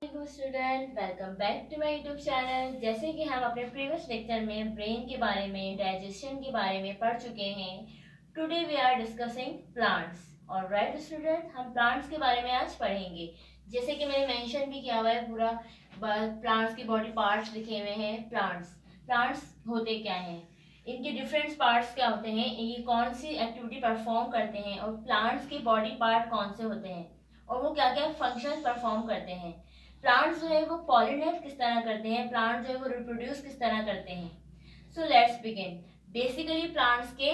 Student welcome back to my YouTube channel. जैसे कि हम अपने प्रीवियस लेक्चर में ब्रेन के बारे में, डाइजेशन के बारे में पढ़ चुके हैं। Today we are discussing plants. Alright student, हम प्लांट्स के बारे में आज पढ़ेंगे। जैसे कि मैंने मेंशन भी किया हुआ है, पूरा प्लांट्स की बॉडी पार्ट्स लिखे हुए हैं। प्लांट्स होते क्या हैं, इनके डिफरेंट पार्ट्स क्या होते हैं, ये कौन सी एक्टिविटी परफॉर्म करते हैं, और प्लांट्स के बॉडी पार्ट कौन से होते हैं और वो क्या क्या फंक्शन परफॉर्म करते हैं। प्लांट्स जो है वो पॉलिनेट किस तरह करते हैं, प्लांट जो है वो रिप्रोड्यूस किस तरह करते हैं। So let's begin. Basically plants के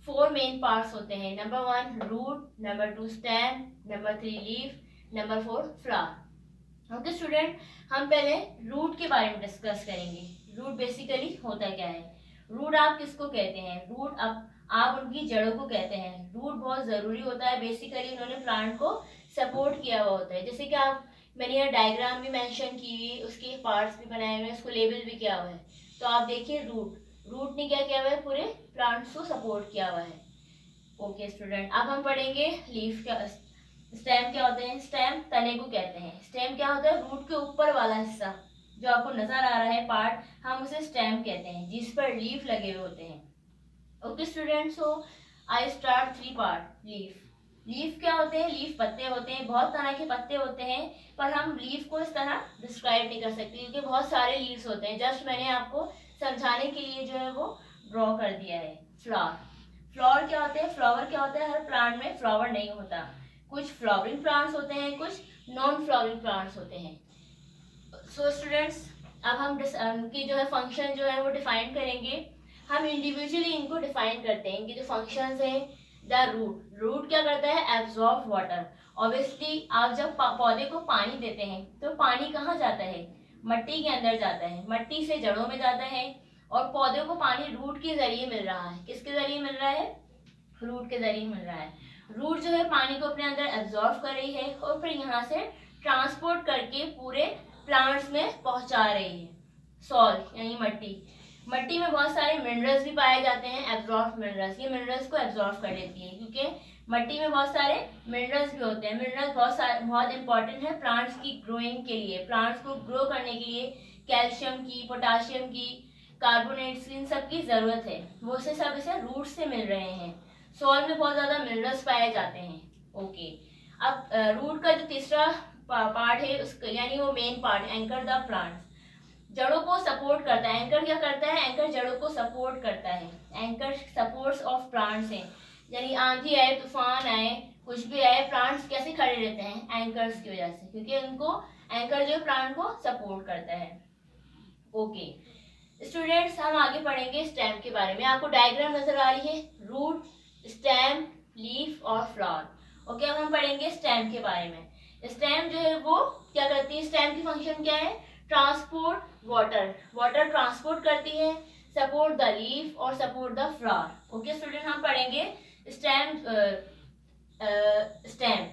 4 मेन पार्ट्स होते हैं। Number 1 root, number 2 stem, number 3 leaf, number 4 flower. Okay student, हम पहले रूट के बारे में डिस्कस करेंगे। रूट बेसिकली होता क्या है। रूट आप किसको कहते हैं, रूट आप उनकी जड़ों को कहते हैं। रूट बहुत जरूरी होता है, बेसिकली उन्होंने प्लांट को सपोर्ट किया हुआ होता है। जैसे कि आप, मैंने यहाँ डायग्राम भी मेंशन की हुई, उसके पार्ट्स भी बनाए हुए हैं, उसको लेबल भी किया हुआ है। तो आप देखिए रूट ने क्या किया हुआ है, पूरे प्लांट्स को सपोर्ट किया हुआ है। ओके स्टूडेंट, अब हम पढ़ेंगे लीफ क्या, स्टेम क्या होते हैं। स्टेम तने को कहते हैं। स्टेम क्या होता है, रूट के ऊपर वाला हिस्सा जो आपको नजर आ रहा है पार्ट, हम उसे स्टेम कहते हैं, जिस पर लीफ लगे हुए होते हैं। Okay student, so I start 3 part. Leaf, leaf क्या होते हैं, लीफ पत्ते होते हैं। बहुत तरह के पत्ते होते हैं, पर हम लीफ को इस तरह डिस्क्राइब नहीं कर सकते क्योंकि बहुत सारे लीव्स होते हैं। जस्ट मैंने आपको समझाने के लिए जो है वो ड्रॉ कर दिया है। फ्लावर, फ्लावर क्या होते हैं, फ्लावर क्या होता है, हर प्लांट में फ्लावर नहीं होता। कुछ फ्लावरिंग प्लांट्स होते हैं, कुछ नॉन फ्लावरिंग प्लांट्स होते हैं। सो स्टूडेंट्स, अब हम उनकी जो है फंक्शन जो है वो डिफाइन करेंगे। हम इंडिविजुअली इनको डिफाइन करते हैं, इनके जो फंक्शंस हैं। द रूट क्या करता है, एब्जॉर्ब वाटर। ऑब्वियसली आप जब पौधे को पानी देते हैं तो पानी कहाँ जाता है, मट्टी के अंदर जाता है, मट्टी से जड़ों में जाता है। और पौधे को पानी रूट के जरिए मिल रहा है। किसके जरिए मिल रहा है, रूट के जरिए मिल रहा है। रूट जो है पानी को अपने अंदर एब्जॉर्ब कर रही है और फिर यहाँ से ट्रांसपोर्ट करके पूरे प्लांट्स में पहुंचा रही है। सॉइल यानी मट्टी, मट्टी में बहुत सारे मिनरल्स भी पाए जाते हैं, एब्जॉर्ब मिनरल्स। ये मिनरल्स को एब्जॉर्ब कर लेती है क्योंकि मट्टी में बहुत सारे मिनरल्स भी होते हैं। मिनरल्स बहुत इंपॉर्टेंट है प्लांट्स की ग्रोइंग के लिए, प्लांट्स को ग्रो करने के लिए कैल्शियम की, पोटाशियम की, कार्बोनेट्स की, इन सब की जरूरत है। वो से सब इसे रूट से मिल रहे हैं। सॉइल में बहुत ज्यादा मिनरल्स पाए जाते हैं। ओके, अब रूट का जो तीसरा पार्ट है उसका, यानी वो main part, anchor the plants, जड़ों को सपोर्ट करता है। एंकर क्या करता है, एंकर जड़ों को सपोर्ट करता है। एंकर सपोर्ट्स ऑफ प्लांट्स है, यानी आंधी आए, तूफान आए, कुछ भी आए, प्लांट्स कैसे खड़े रहते हैं, एंकर्स की वजह से, क्योंकि उनको एंकर जो प्लांट को सपोर्ट करता है। ओके स्टूडेंट्स, हम आगे पढ़ेंगे स्टेम के बारे में। आपको डायग्राम नजर आ रही है, रूट, स्टेम, लीफ और फ्लावर। ओके, अब हम पढ़ेंगे स्टेम के बारे में। स्टेम जो है वो क्या करती है, स्टेम की फंक्शन क्या है, ट्रांसपोर्ट वाटर, वाटर ट्रांसपोर्ट करती है, सपोर्ट द लीफ और support the flower. Okay student, हम पढ़ेंगे स्टेम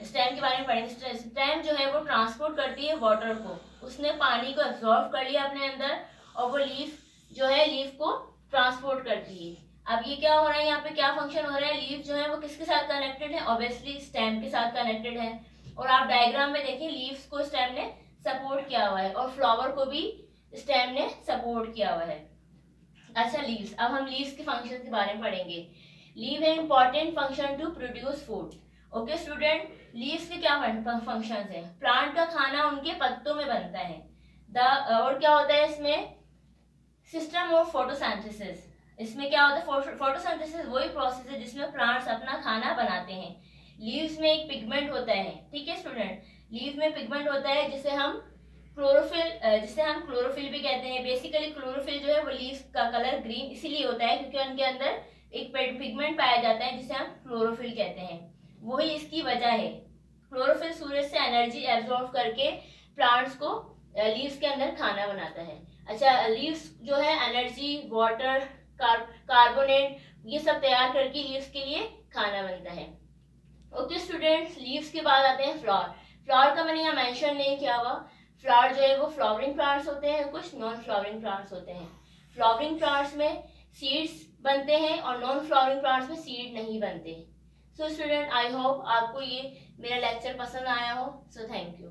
स्टेम के बारे में पढ़ेंगे। स्टेम जो है वो ट्रांसपोर्ट करती है वाटर को, उसने पानी को एब्जॉर्ब कर लिया अपने अंदर, और वो लीफ जो है, लीफ को ट्रांसपोर्ट करती है। अब ये क्या हो रहा है, यहाँ पे क्या फंक्शन हो रहा है, लीफ जो है वो किसके साथ कनेक्टेड है, ऑब्वियसली स्टेम के साथ कनेक्टेड है। और आप डायग्राम में देखिए, लीव्स को स्टेम ने सपोर्ट किया हुआ है और फ्लावर को भी स्टेम ने सपोर्ट किया हुआ है। अच्छा लीव्स, अब हम लीव्स के फंक्शन के बारे में पढ़ेंगे। लीव है important function to produce food. Okay student, leaves के क्या फंक्शंस हैं, प्लांट का खाना उनके पत्तों में बनता है। और क्या होता है इसमें, सिस्टम ऑफ फोटोसिंथेसिस। इसमें क्या होता है, फोटोसिंथेसिस वही प्रोसेस है जिसमें प्लांट्स अपना खाना बनाते हैं। लीव्स में एक पिगमेंट होता है, ठीक है स्टूडेंट, लीव में पिगमेंट होता है जिसे हम क्लोरोफिल भी कहते हैं। बेसिकली क्लोरोफिल जो है वो लीव्स का कलर ग्रीन इसीलिए होता है क्योंकि उनके अंदर एक पिगमेंट पाया जाता है जिसे हम क्लोरोफिल कहते हैं, वही इसकी वजह है। क्लोरोफिल सूरज से एनर्जी एब्जॉर्ब करके प्लांट्स को लीव्स के अंदर खाना बनाता है। अच्छा, लीव्स जो है एनर्जी, वाटर, कार्बोनेट, ये सब तैयार करके लीव्स के लिए खाना बनता है। ओके स्टूडेंट्स, लीव्स के बाद आते हैं फ्लावर। फ्लावर का मैंने यहाँ मेंशन नहीं किया हुआ। फ्लावर जो है वो फ्लावरिंग प्लांट्स होते हैं, कुछ नॉन फ्लावरिंग प्लांट्स होते हैं। फ्लावरिंग प्लांट्स में सीड्स बनते हैं और नॉन फ्लावरिंग प्लांट्स में सीड नहीं बनते। सो स्टूडेंट, आई होप आपको ये मेरा लेक्चर पसंद आया हो। So thank you.